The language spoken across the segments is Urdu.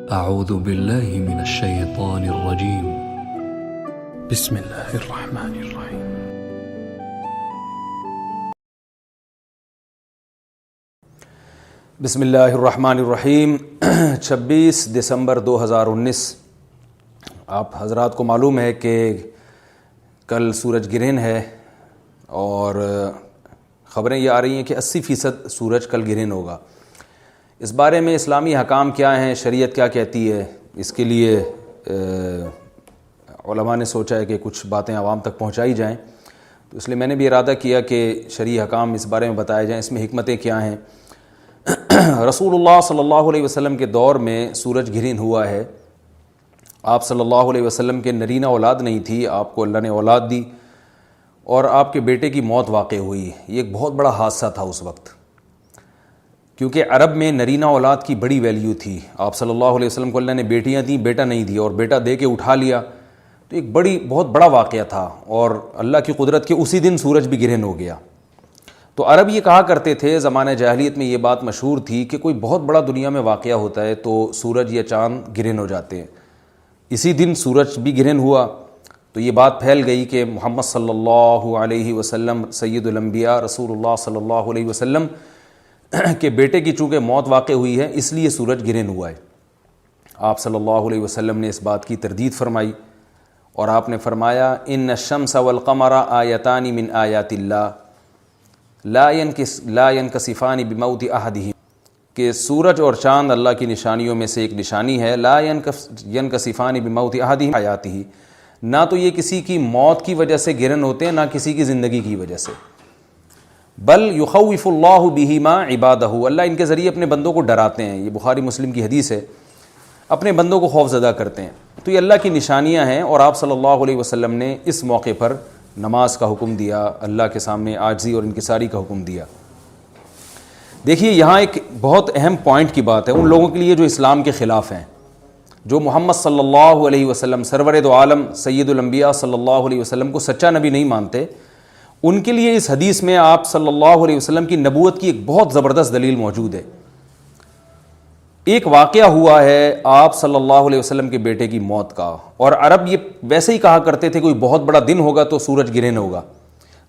أعوذ بالله من الشيطان الرجيم. بسم الله الرحمن الرحيم. بسم اللہ الرحمن الرحیم. 26 دسمبر 2019. آپ حضرات کو معلوم ہے کہ کل سورج گرہن ہے اور خبریں یہ آ رہی ہیں کہ 80% سورج کل گرہن ہوگا. اس بارے میں اسلامی حکام کیا ہیں، شریعت کیا کہتی ہے، اس کے لیے علماء نے سوچا ہے کہ کچھ باتیں عوام تک پہنچائی جائیں، تو اس لیے میں نے بھی ارادہ کیا کہ شرعی حکام اس بارے میں بتائے جائیں، اس میں حکمتیں کیا ہیں. رسول اللہ صلی اللہ علیہ وسلم کے دور میں سورج گرہن ہوا ہے. آپ صلی اللہ علیہ وسلم کے نرینہ اولاد نہیں تھی، آپ کو اللہ نے اولاد دی اور آپ کے بیٹے کی موت واقع ہوئی. یہ ایک بہت بڑا حادثہ تھا اس وقت، کیونکہ عرب میں نرینہ اولاد کی بڑی ویلیو تھی. آپ صلی اللہ علیہ وسلم کو اللہ نے بیٹیاں دیں، بیٹا نہیں دیا، اور بیٹا دے کے اٹھا لیا، تو ایک بہت بڑا واقعہ تھا. اور اللہ کی قدرت کے اسی دن سورج بھی گرہن ہو گیا. تو عرب یہ کہا کرتے تھے، زمانہ جاہلیت میں یہ بات مشہور تھی کہ کوئی بہت بڑا دنیا میں واقعہ ہوتا ہے تو سورج یا چاند گرہن ہو جاتے ہیں. اسی دن سورج بھی گرہن ہوا تو یہ بات پھیل گئی کہ محمد صلی اللہ علیہ وسلم سید الانبیاء رسول اللہ صلی اللہ علیہ وسلم کہ بیٹے کی چونکہ موت واقع ہوئی ہے اس لیے سورج گرہن ہوا ہے. آپ صلی اللہ علیہ وسلم نے اس بات کی تردید فرمائی اور آپ نے فرمایا ان الشمس والقمر آیتان من آیات اللہ لا ينکسفان بموت احدہم، کہ سورج اور چاند اللہ کی نشانیوں میں سے ایک نشانی ہے. لا ينکسفان بموت احدہم حیاتہ، نہ تو یہ کسی کی موت کی وجہ سے گرہن ہوتے ہیں نہ کسی کی زندگی کی وجہ سے. بل یخوف اللہ بہما عبادہ، اللہ ان کے ذریعے اپنے بندوں کو ڈراتے ہیں. یہ بخاری مسلم کی حدیث ہے، اپنے بندوں کو خوف زدہ کرتے ہیں. تو یہ اللہ کی نشانیاں ہیں اور آپ صلی اللہ علیہ وسلم نے اس موقع پر نماز کا حکم دیا، اللہ کے سامنے عاجزی اور انکساری کا حکم دیا. دیکھیے یہاں ایک بہت اہم پوائنٹ کی بات ہے ان لوگوں کے لیے جو اسلام کے خلاف ہیں، جو محمد صلی اللہ علیہ وسلم سرور دو عالم سید الانبیاء صلی اللہ علیہ وسلم کو سچا نبی نہیں مانتے. ان کے لیے اس حدیث میں آپ صلی اللہ علیہ وسلم کی نبوت کی ایک بہت زبردست دلیل موجود ہے. ایک واقعہ ہوا ہے آپ صلی اللہ علیہ وسلم کے بیٹے کی موت کا، اور عرب یہ ویسے ہی کہا کرتے تھے کوئی بہت بڑا دن ہوگا تو سورج گرہن ہوگا.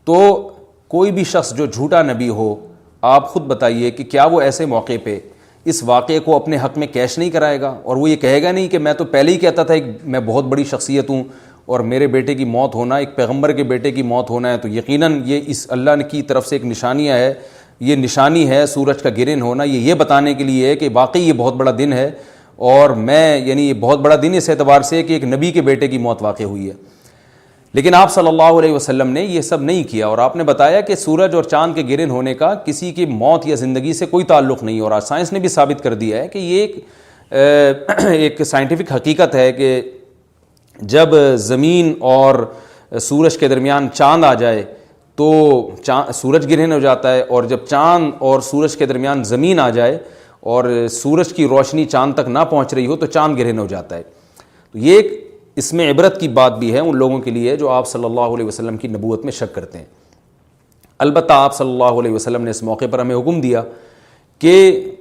تو کوئی بھی شخص جو جھوٹا نبی ہو، آپ خود بتائیے کہ کیا وہ ایسے موقع پہ اس واقعے کو اپنے حق میں کیش نہیں کرائے گا، اور وہ یہ کہے گا نہیں کہ میں تو پہلے ہی کہتا تھا میں بہت بڑی شخصیت ہوں اور میرے بیٹے کی موت ہونا، ایک پیغمبر کے بیٹے کی موت ہونا ہے تو یقیناً یہ اس اللہ کی طرف سے ایک نشانیاں ہے، یہ نشانی ہے سورج کا گرہن ہونا، یہ بتانے کے لیے ہے کہ واقعی یہ بہت بڑا دن ہے اور میں یہ بہت بڑا دن اس اعتبار سے کہ ایک نبی کے بیٹے کی موت واقع ہوئی ہے. لیکن آپ صلی اللہ علیہ وسلم نے یہ سب نہیں کیا اور آپ نے بتایا کہ سورج اور چاند کے گرہن ہونے کا کسی کی موت یا زندگی سے کوئی تعلق نہیں. اور آج سائنس نے بھی ثابت کر دیا ہے کہ یہ ایک سائنٹیفک حقیقت ہے کہ جب زمین اور سورج کے درمیان چاند آ جائے تو سورج گرہن ہو جاتا ہے، اور جب چاند اور سورج کے درمیان زمین آ جائے اور سورج کی روشنی چاند تک نہ پہنچ رہی ہو تو چاند گرہن ہو جاتا ہے. تو یہ ایک اس میں عبرت کی بات بھی ہے ان لوگوں کے لیے جو آپ صلی اللہ علیہ وسلم کی نبوت میں شک کرتے ہیں. البتہ آپ صلی اللہ علیہ وسلم نے اس موقع پر ہمیں حکم دیا کہ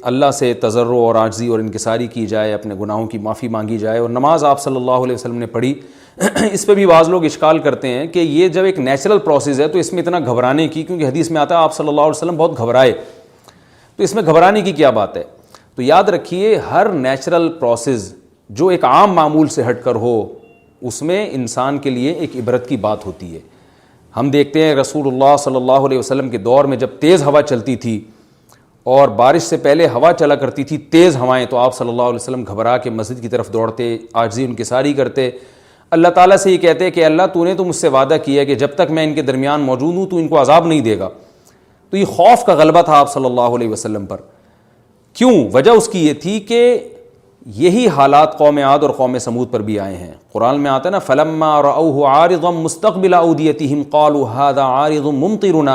اللہ سے تضرع اور عاجزی اور انکساری کی جائے، اپنے گناہوں کی معافی مانگی جائے. اور نماز آپ صلی اللہ علیہ وسلم نے پڑھی. اس پہ بھی بعض لوگ اشکال کرتے ہیں کہ یہ جب ایک نیچرل پروسیس ہے تو اس میں اتنا گھبرانے کی، کیونکہ حدیث میں آتا ہے آپ صلی اللہ علیہ وسلم بہت گھبرائے، تو اس میں گھبرانے کی کیا بات ہے؟ تو یاد رکھیے ہر نیچرل پروسیس جو ایک عام معمول سے ہٹ کر ہو اس میں انسان کے لیے ایک عبرت کی بات ہوتی ہے. ہم دیکھتے ہیں رسول اللہ صلی اللہ علیہ وسلم کے دور میں جب تیز ہوا چلتی تھی اور بارش سے پہلے ہوا چلا کرتی تھی تیز ہوائیں، تو آپ صلی اللہ علیہ وسلم گھبرا کے مسجد کی طرف دوڑتے، عاجزی انکساری کرتے، اللہ تعالیٰ سے یہ کہتے کہ اللہ تو نے تو مجھ سے وعدہ کیا ہے کہ جب تک میں ان کے درمیان موجود ہوں تو ان کو عذاب نہیں دے گا. تو یہ خوف کا غلبہ تھا آپ صلی اللہ علیہ وسلم پر. کیوں؟ وجہ اس کی یہ تھی کہ یہی حالات قوم عاد اور قوم سمود پر بھی آئے ہیں. قرآن میں آتا ہے نا فلما رأوه عارضا مستقبل اودیتهم قالوا هذا عارض ممطرنا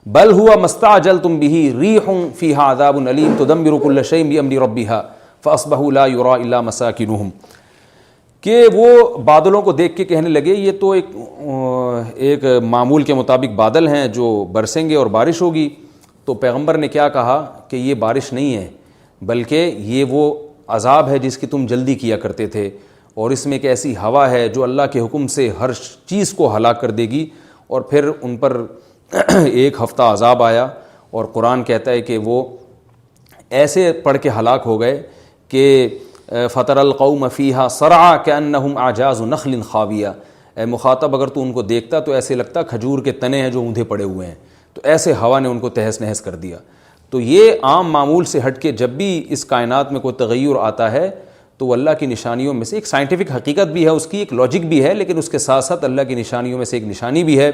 بل هو ما استعجلتم به ريح فيها عذاب أليم تدمر كل شيء بأمر ربها فأصبحوا لا يرى إلا مساكنهم. کہ وہ بادلوں کو دیکھ کے کہنے لگے یہ تو ایک معمول کے مطابق بادل ہیں جو برسیں گے اور بارش ہوگی. تو پیغمبر نے کیا کہا کہ یہ بارش نہیں ہے بلکہ یہ وہ عذاب ہے جس کی تم جلدی کیا کرتے تھے، اور اس میں ایک ایسی ہوا ہے جو اللہ کے حکم سے ہر چیز کو ہلاک کر دے گی۔ اور پھر ان پر ایک ہفتہ عذاب آیا، اور قرآن کہتا ہے کہ وہ ایسے پڑھ کے ہلاک ہو گئے کہ فَتَرَى الْقَوْمَ فِيهَا صَرْعَىٰ كَأَنَّهُمْ أَعْجَازُ نَخْلٍ خَاوِيَةٍ۔ اے مخاطب، اگر تو ان کو دیکھتا تو ایسے لگتا کھجور کے تنے ہیں جو اوندھے پڑے ہوئے ہیں، تو ایسے ہوا نے ان کو تہس نہس کر دیا۔ تو یہ عام معمول سے ہٹ کے جب بھی اس کائنات میں کوئی تغیر آتا ہے تو وہ اللہ کی نشانیوں میں سے ایک سائنٹیفک حقیقت بھی ہے، اس کی ایک لاجک بھی ہے، لیکن اس کے ساتھ ساتھ اللہ کی نشانیوں میں سے ایک نشانی بھی ہے،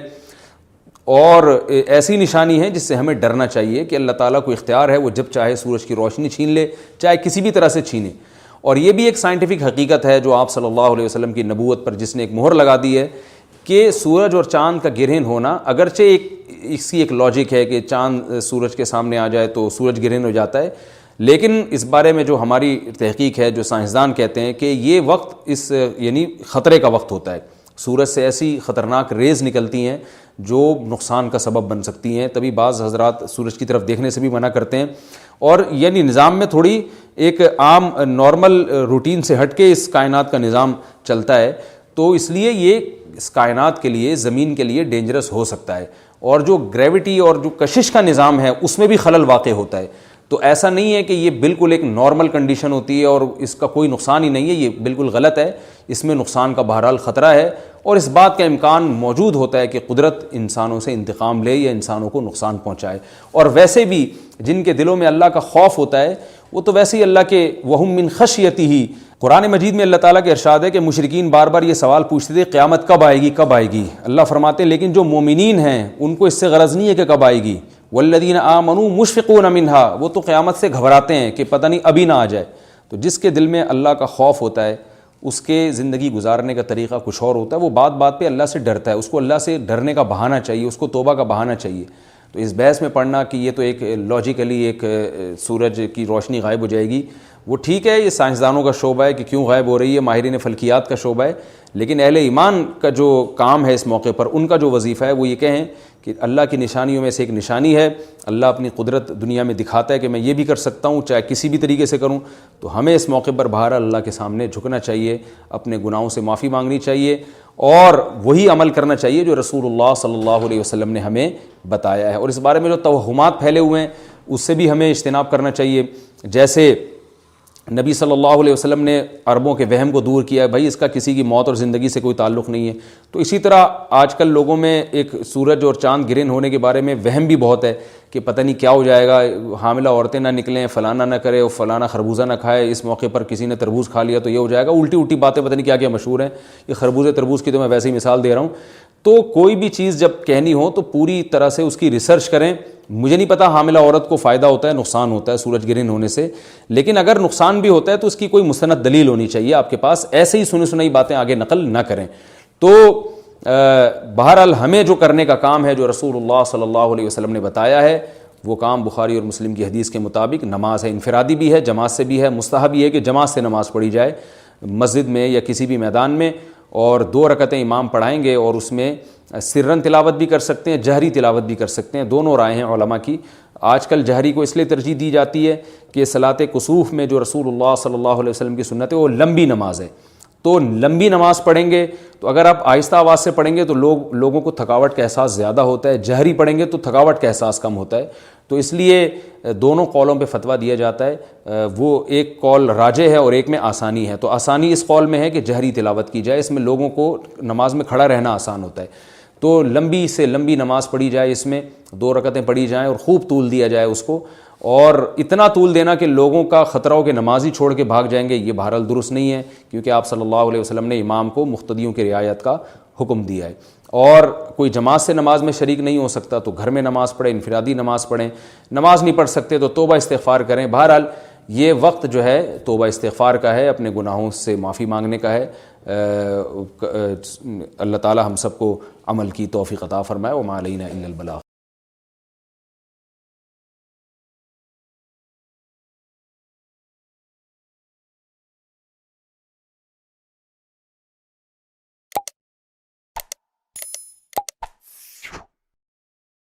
اور ایسی نشانی ہے جس سے ہمیں ڈرنا چاہیے کہ اللہ تعالیٰ کو اختیار ہے، وہ جب چاہے سورج کی روشنی چھین لے، چاہے کسی بھی طرح سے چھینے۔ اور یہ بھی ایک سائنٹیفک حقیقت ہے جو آپ صلی اللہ علیہ وسلم کی نبوت پر جس نے ایک مہر لگا دی ہے کہ سورج اور چاند کا گرہن ہونا، اگرچہ اس کی ایک لاجک ہے کہ چاند سورج کے سامنے آ جائے تو سورج گرہن ہو جاتا ہے، لیکن اس بارے میں جو ہماری تحقیق ہے، جو سائنسدان کہتے ہیں کہ یہ وقت یعنی خطرے کا وقت ہوتا ہے، سورج سے ایسی خطرناک ریز نکلتی ہیں جو نقصان کا سبب بن سکتی ہیں، تبھی بعض حضرات سورج کی طرف دیکھنے سے بھی منع کرتے ہیں، اور یعنی نظام میں تھوڑی ایک عام نارمل روٹین سے ہٹ کے اس کائنات کا نظام چلتا ہے، تو اس لیے یہ اس کائنات کے لیے، زمین کے لیے ڈینجرس ہو سکتا ہے، اور جو گریوٹی اور جو کشش کا نظام ہے اس میں بھی خلل واقع ہوتا ہے۔ تو ایسا نہیں ہے کہ یہ بالکل ایک نارمل کنڈیشن ہوتی ہے اور اس کا کوئی نقصان ہی نہیں ہے، یہ بالکل غلط ہے، اس میں نقصان کا بہرحال خطرہ ہے، اور اس بات کا امکان موجود ہوتا ہے کہ قدرت انسانوں سے انتقام لے یا انسانوں کو نقصان پہنچائے۔ اور ویسے بھی جن کے دلوں میں اللہ کا خوف ہوتا ہے وہ تو ویسے ہی اللہ کے وَهُم مِّن خَشْيَتِهِ، قرآن مجید میں اللہ تعالیٰ کے ارشاد ہے کہ مشرکین بار بار یہ سوال پوچھتے تھے قیامت کب آئے گی کب آئے گی، اللہ فرماتے ہیں لیکن جو مومنین ہیں ان کو اس سے غرض نہیں ہے کہ کب آئے گی، والذین آمنوا مشفقون منها، وہ تو قیامت سے گھبراتے ہیں کہ پتہ نہیں ابھی نہ آ جائے۔ تو جس کے دل میں اللہ کا خوف ہوتا ہے اس کے زندگی گزارنے کا طریقہ کچھ اور ہوتا ہے، وہ بات بات پہ اللہ سے ڈرتا ہے، اس کو اللہ سے ڈرنے کا بہانہ چاہیے، اس کو توبہ کا بہانہ چاہیے۔ تو اس بحث میں پڑھنا کہ یہ تو ایک لاجیکلی ایک سورج کی روشنی غائب ہو جائے گی، وہ ٹھیک ہے، یہ سائنسدانوں کا شعبہ ہے کہ کیوں غائب ہو رہی ہے، ماہرین فلکیات کا شعبہ ہے، لیکن اہل ایمان کا جو کام ہے اس موقع پر، ان کا جو وظیفہ ہے وہ یہ کہیں کہ اللہ کی نشانیوں میں سے ایک نشانی ہے، اللہ اپنی قدرت دنیا میں دکھاتا ہے کہ میں یہ بھی کر سکتا ہوں چاہے کسی بھی طریقے سے کروں، تو ہمیں اس موقع پر بہرحال اللہ کے سامنے جھکنا چاہیے، اپنے گناہوں سے معافی مانگنی چاہیے، اور وہی عمل کرنا چاہیے جو رسول اللہ صلی اللہ علیہ وسلم نے ہمیں بتایا ہے۔ اور اس بارے میں جو توہمات پھیلے ہوئے ہیں اس سے بھی ہمیں اجتناب کرنا چاہیے، جیسے نبی صلی اللہ علیہ وسلم نے عربوں کے وہم کو دور کیا ہے، بھائی اس کا کسی کی موت اور زندگی سے کوئی تعلق نہیں ہے، تو اسی طرح آج کل لوگوں میں ایک سورج اور چاند گرہن ہونے کے بارے میں وہم بھی بہت ہے کہ پتہ نہیں کیا ہو جائے گا، حاملہ عورتیں نہ نکلیں، فلانا نہ کرے اور فلانا خربوزہ نہ کھائے، اس موقع پر کسی نے تربوز کھا لیا تو یہ ہو جائے گا، الٹی الٹی باتیں پتہ نہیں کیا کیا مشہور ہیں، یہ خربوزے تربوز کی تو میں ویسے ہی مثال دے رہا ہوں۔ تو کوئی بھی چیز جب کہنی ہو تو پوری طرح سے اس کی ریسرچ کریں۔ مجھے نہیں پتا حاملہ عورت کو فائدہ ہوتا ہے نقصان ہوتا ہے سورج گرہن ہونے سے، لیکن اگر نقصان بھی ہوتا ہے تو اس کی کوئی مستند دلیل ہونی چاہیے آپ کے پاس، ایسے ہی سنی سنائی باتیں آگے نقل نہ کریں۔ تو بہرحال ہمیں جو کرنے کا کام ہے جو رسول اللہ صلی اللہ علیہ وسلم نے بتایا ہے وہ کام بخاری اور مسلم کی حدیث کے مطابق نماز ہے، انفرادی بھی ہے، جماعت سے بھی ہے، مستحب یہ ہے کہ جماعت سے نماز پڑھی جائے مسجد میں یا کسی بھی میدان میں، اور 2 رکعتیں امام پڑھائیں گے اور اس میں سرن تلاوت بھی کر سکتے ہیں، جہری تلاوت بھی کر سکتے ہیں، دونوں رائے ہیں علماء کی۔ آج کل جہری کو اس لیے ترجیح دی جاتی ہے کہ صلاۃ کسوف میں جو رسول اللہ صلی اللہ علیہ وسلم کی سنت ہے وہ لمبی نماز ہے، تو لمبی نماز پڑھیں گے تو اگر آپ آہستہ آواز سے پڑھیں گے تو لوگوں کو تھکاوٹ کا احساس زیادہ ہوتا ہے، جہری پڑھیں گے تو تھکاوٹ کا احساس کم ہوتا ہے، تو اس لیے دونوں قولوں پہ فتویٰ دیا جاتا ہے، وہ ایک قول راجح ہے اور ایک میں آسانی ہے، تو آسانی اس قول میں ہے کہ جہری تلاوت کی جائے، اس میں لوگوں کو نماز میں کھڑا رہنا آسان ہوتا ہے، تو لمبی سے لمبی نماز پڑھی جائے، اس میں 2 رکعتیں پڑھی جائیں اور خوب طول دیا جائے اس کو، اور اتنا طول دینا کہ لوگوں کا خطرہ ہو کہ نماز ہی چھوڑ کے بھاگ جائیں گے، یہ بہرحال درست نہیں ہے، کیونکہ آپ صلی اللہ علیہ وسلم نے امام کو مقتدیوں کی رعایت کا حکم دیا ہے۔ اور کوئی جماعت سے نماز میں شریک نہیں ہو سکتا تو گھر میں نماز پڑھیں، انفرادی نماز پڑھیں، نماز نہیں پڑھ سکتے تو توبہ استغفار کریں۔ بہرحال یہ وقت جو ہے توبہ استغفار کا ہے، اپنے گناہوں سے معافی مانگنے کا ہے۔ اللہ تعالی ہم سب کو عمل کی توفیق عطا فرمائے۔ وما علینا الا البلاغ۔